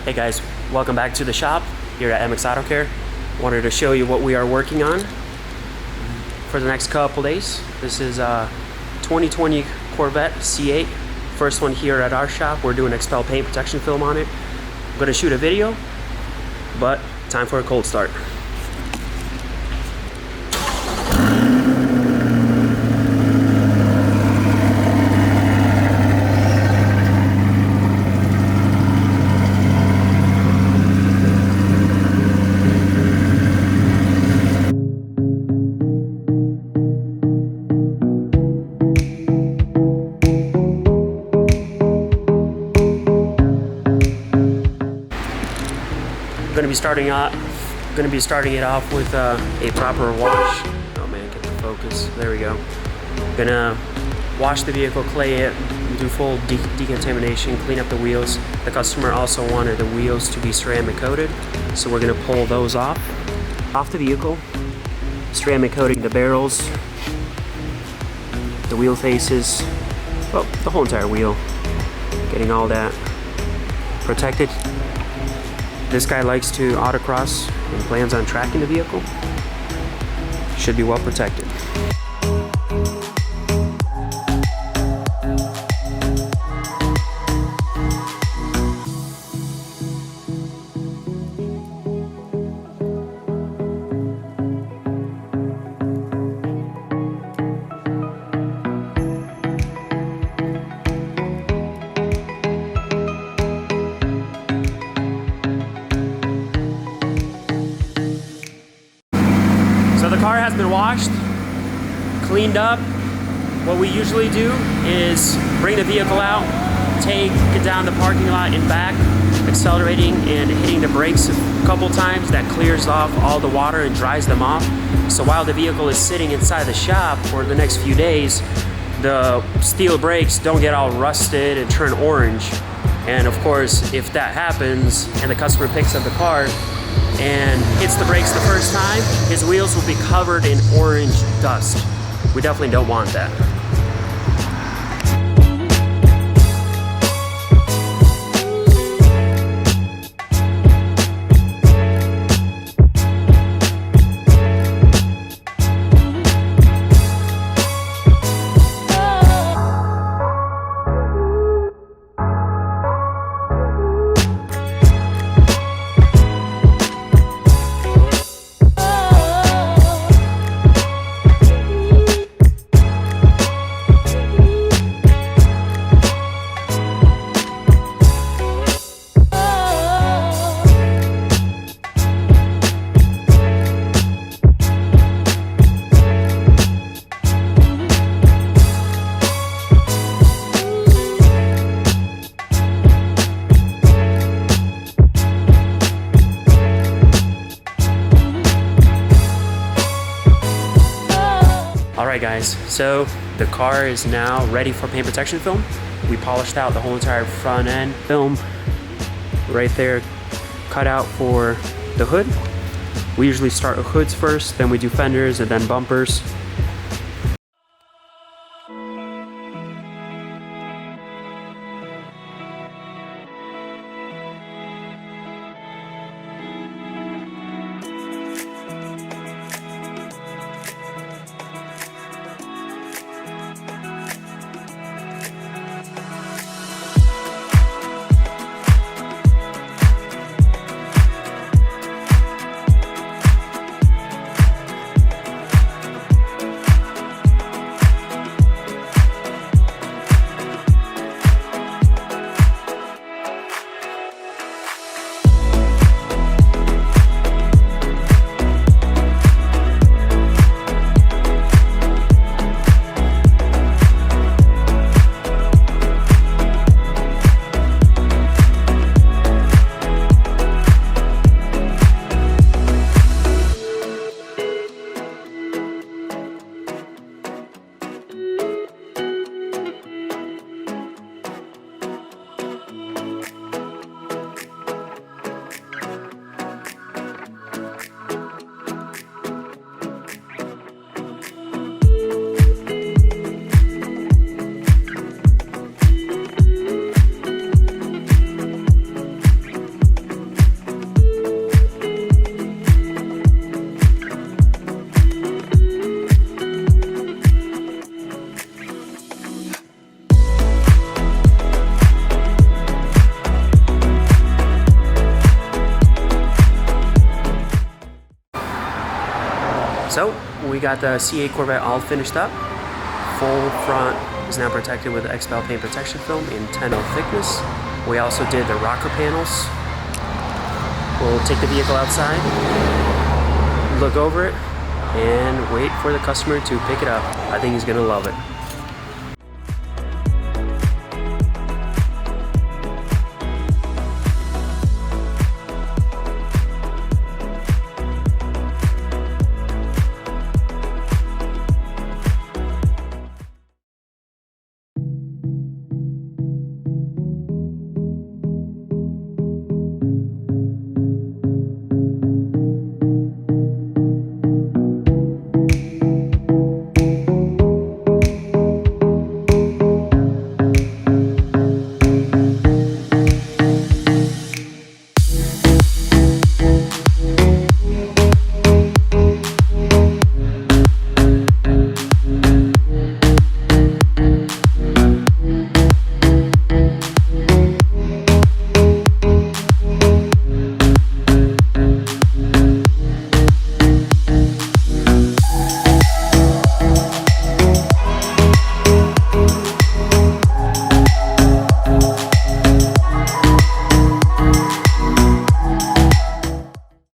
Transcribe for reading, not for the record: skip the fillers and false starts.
Hey guys, welcome back to the shop here at MX Auto Care. Wanted to show you what we are working on for the next couple days. This is a 2020 Corvette C8. First one here at our shop. We're doing Xpel paint protection film on it. I'm gonna shoot a video, but time for a cold start. Going to be starting it off with a proper wash. Oh man, get the focus. There we go. Gonna wash the vehicle, clay it, do full decontamination, clean up the wheels. The customer also wanted the wheels to be ceramic coated, so we're gonna pull those off the vehicle. Ceramic coating the barrels, the wheel faces, well, the whole entire wheel. Getting all that protected. This guy likes to autocross and plans on tracking the vehicle. Should be well protected. The car has been washed, cleaned up. What we usually do is bring the vehicle out, take it down the parking lot and back, accelerating and hitting the brakes a couple times. That clears off all the water and dries them off. So while the vehicle is sitting inside the shop for the next few days, the steel brakes don't get all rusted and turn orange. And of course, if that happens and the customer picks up the car and hits the brakes the first time, his wheels will be covered in orange dust. We definitely don't want that. Alright guys, so the car is now ready for paint protection film. We polished out the whole entire front end film right there, cut out for the hood. We usually start with hoods first, then we do fenders and then bumpers. So we got the C8 Corvette all finished up. Full front is now protected with the Xpel paint protection film in 10.0 thickness. We also did the rocker panels. We'll take the vehicle outside, look over it, and wait for the customer to pick it up. I think he's gonna love it.